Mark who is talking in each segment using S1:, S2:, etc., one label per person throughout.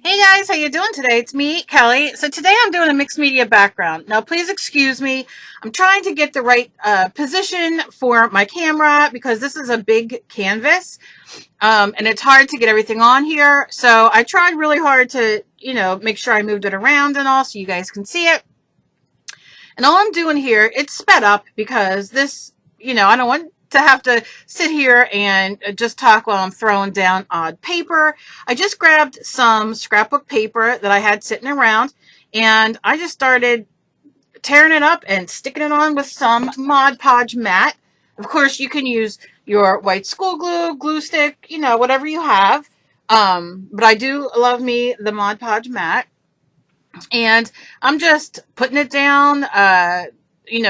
S1: Hey guys, how you doing today? It's me, Kelly. So today I'm doing a mixed media background. Now please excuse me. I'm trying to get the right position for my camera because this is a big canvas and it's hard to get everything on here. So I tried really hard to, make sure I moved it around and all so you guys can see it. And all I'm doing here, it's sped up because this, I don't want to have to sit here and just talk while I'm throwing down odd paper. I just grabbed some scrapbook paper that I had sitting around and I just started tearing it up and sticking it on with some Mod Podge mat. Of course, you can use your white school glue, glue stick, whatever you have. But I do love me the Mod Podge mat. And I'm just putting it down,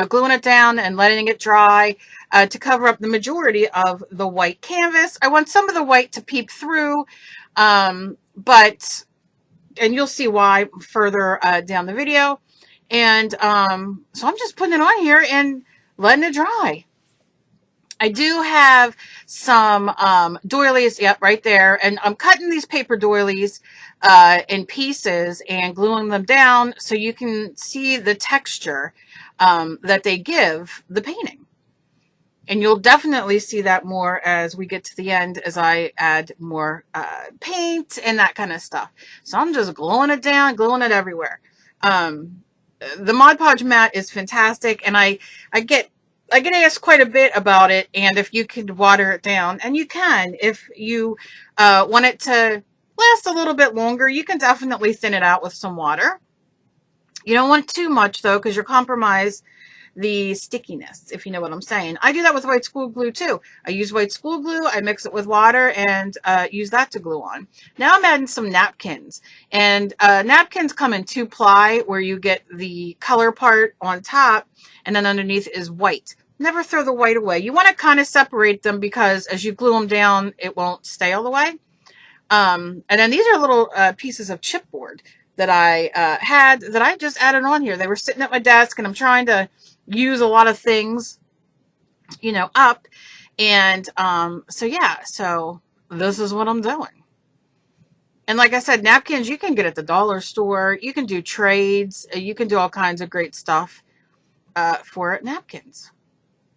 S1: gluing it down and letting it dry to cover up the majority of the white canvas. I want some of the white to peep through, and you'll see why further down the video. And so I'm just putting it on here and letting it dry. I do have some doilies, yep, right there. And I'm cutting these paper doilies in pieces and gluing them down so you can see the texture that they give the painting. And you'll definitely see that more as we get to the end as I add more paint and that kind of stuff. So I'm just gluing it down, gluing it everywhere. The Mod Podge mat is fantastic, and I get asked quite a bit about it, and if you could water it down, and you can. If you want it to last a little bit longer, you can definitely thin it out with some water. You don't want too much, though, because you'll compromise the stickiness, if you know what I'm saying. I do that with white school glue, too. I use white school glue, I mix it with water, and use that to glue on. Now I'm adding some napkins. And napkins come in 2-ply, where you get the color part on top, and then underneath is white. Never throw the white away. You want to kind of separate them because as you glue them down, it won't stay all the way. And then these are little pieces of chipboard that I had that I just added on here. They were sitting at my desk, and I'm trying to use a lot of things, up. And so this is what I'm doing. And like I said, napkins you can get at the dollar store. You can do trades. You can do all kinds of great stuff for napkins.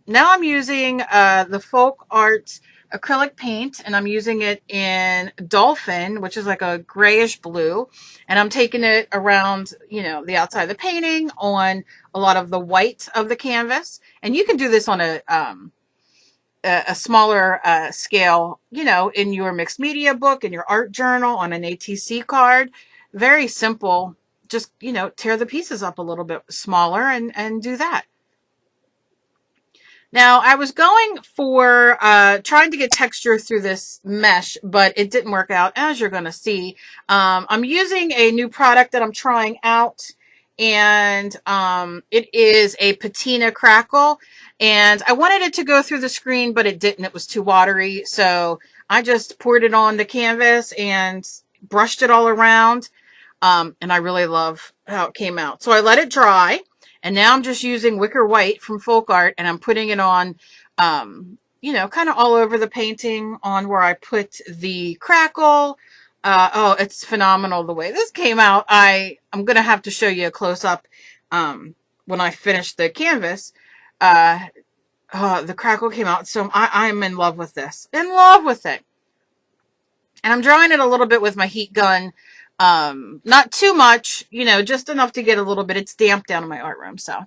S1: Now I'm using the Folk Art acrylic paint, and I'm using it in Dolphin, which is like a grayish blue, and I'm taking it around, the outside of the painting on a lot of the white of the canvas. And you can do this on a smaller scale, in your mixed media book, in your art journal, on an ATC card. Very simple. Just, tear the pieces up a little bit smaller and do that. Now, I was going for trying to get texture through this mesh, but it didn't work out, as you're going to see. I'm using a new product that I'm trying out, and it is a patina crackle. And I wanted it to go through the screen, but it didn't. It was too watery, so I just poured it on the canvas and brushed it all around, and I really love how it came out. So I let it dry. And now I'm just using wicker white from Folk Art, and I'm putting it on, kind of all over the painting, on where I put the crackle. Oh, it's phenomenal the way this came out. I'm going to have to show you a close-up when I finish the canvas. The crackle came out, so I'm in love with this. In love with it. And I'm drying it a little bit with my heat gun. Not too much, just enough to get a little bit. It's damp down in my art room, so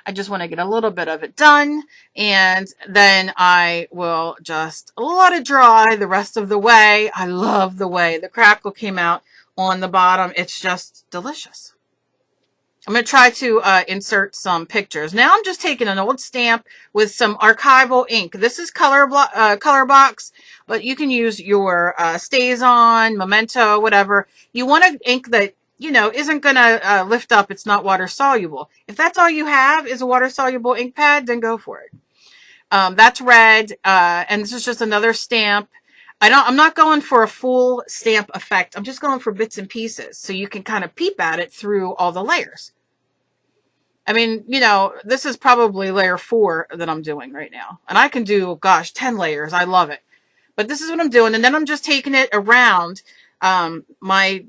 S1: I just want to get a little bit of it done, and then I will just let it dry the rest of the way. I love the way the crackle came out on the bottom. It's just delicious. I'm going to try to insert some pictures. Now I'm just taking an old stamp with some archival ink. This is color box, but you can use your Stays On, Memento, whatever. You want an ink that, isn't going to lift up. It's not water soluble. If that's all you have is a water soluble ink pad, then go for it. That's red, and this is just another stamp. I'm not going for a full stamp effect. I'm just going for bits and pieces so you can kind of peep at it through all the layers. I mean, this is probably layer 4 that I'm doing right now. And I can do, gosh, 10 layers. I love it. But this is what I'm doing. And then I'm just taking it around my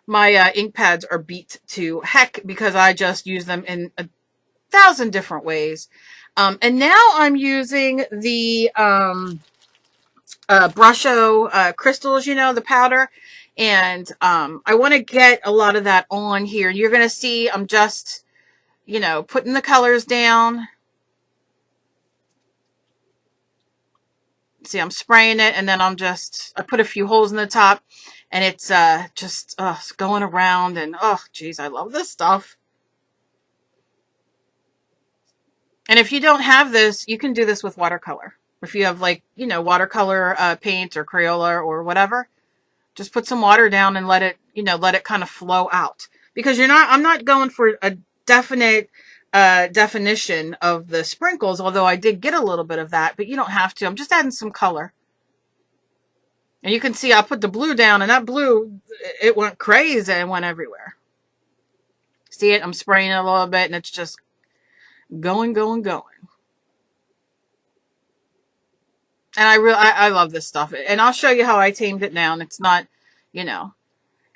S1: my ink pads are beat to heck because I just use them in 1,000 different ways. And now I'm using the Brusho crystals, you know, the powder. And I want to get a lot of that on here. You're going to see I'm just, you know, putting the colors down. See, I'm spraying it, and then I put a few holes in the top, and it's just it's going around, and oh, geez, I love this stuff. And if you don't have this, you can do this with watercolor. If you have, like, you know, watercolor paint or Crayola or whatever, just put some water down and let it, you know, let it kind of flow out. Because I'm not going for a definite definition of the sprinkles, although I did get a little bit of that, but you don't have to. I'm just adding some color. And you can see I put the blue down, and that blue, it went crazy and went everywhere. See it? I'm spraying it a little bit, and it's just going, going, going. And I love this stuff. And I'll show you how I tamed it down. It's not, you know.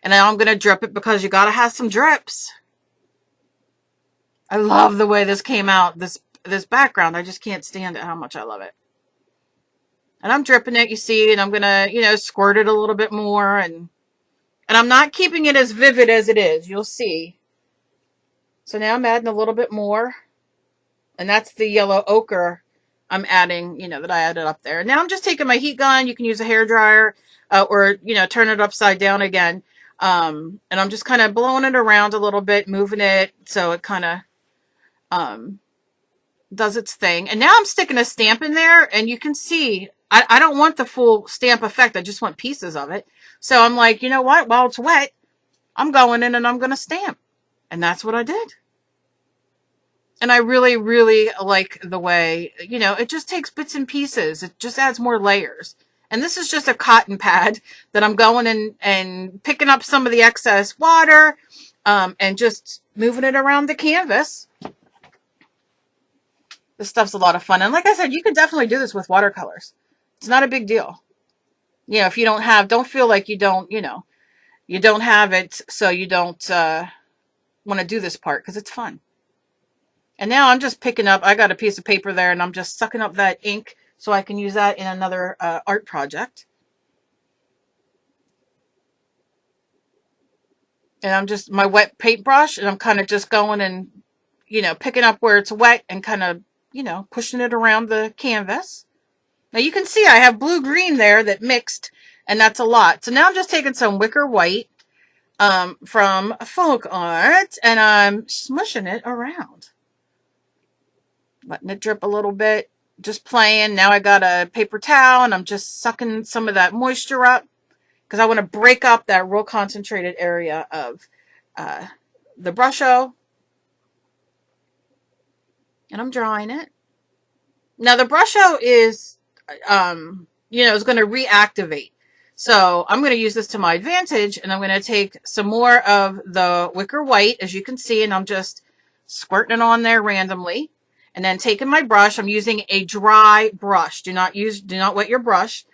S1: And now I'm going to drip it because you got to have some drips. I love the way this came out, this background. I just can't stand it, how much I love it. And I'm dripping it, you see, and I'm going to, you know, squirt it a little bit more. And I'm not keeping it as vivid as it is. You'll see. So now I'm adding a little bit more. And that's the yellow ochre I'm adding, you know, that I added up there. Now I'm just taking my heat gun. You can use a hairdryer or, you know, turn it upside down again. And I'm just kind of blowing it around a little bit, moving it so it kind of does its thing. And now I'm sticking a stamp in there, and you can see I don't want the full stamp effect. I just want pieces of it. So I'm like, you know what? While it's wet, I'm going in and I'm going to stamp. And that's what I did. And I really, really like the way, you know, it just takes bits and pieces. It just adds more layers. And this is just a cotton pad that I'm going in and picking up some of the excess water and just moving it around the canvas. This stuff's a lot of fun. And like I said, you can definitely do this with watercolors. It's not a big deal. You know, if you don't feel like you don't, you know, you don't have it, so you don't want to do this part, because it's fun. And now I'm just picking up, I got a piece of paper there, and I'm just sucking up that ink so I can use that in another art project. And I'm just, my wet paintbrush, and I'm kind of just going and, you know, picking up where it's wet and kind of, you know, pushing it around the canvas. Now you can see I have blue-green there that mixed, and that's a lot. So now I'm just taking some wicker white from Folk Art, and I'm smushing it around. Letting it drip a little bit, just playing. Now I got a paper towel, and I'm just sucking some of that moisture up because I want to break up that real concentrated area of the Brusho. And I'm drawing it. Now the Brusho is, you know, is going to reactivate. So I'm going to use this to my advantage, and I'm going to take some more of the wicker white, as you can see, and I'm just squirting it on there randomly. And then taking my brush, I'm using a dry brush. Do not wet your brush.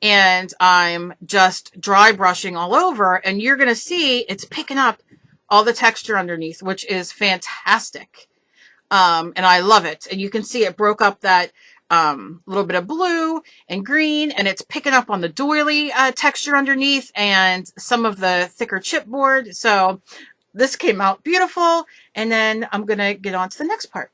S1: And I'm just dry brushing all over, and you're going to see it's picking up all the texture underneath, which is fantastic. And I love it. And you can see it broke up that little bit of blue and green, and it's picking up on the doily texture underneath and some of the thicker chipboard. So this came out beautiful. And then I'm going to get on to the next part.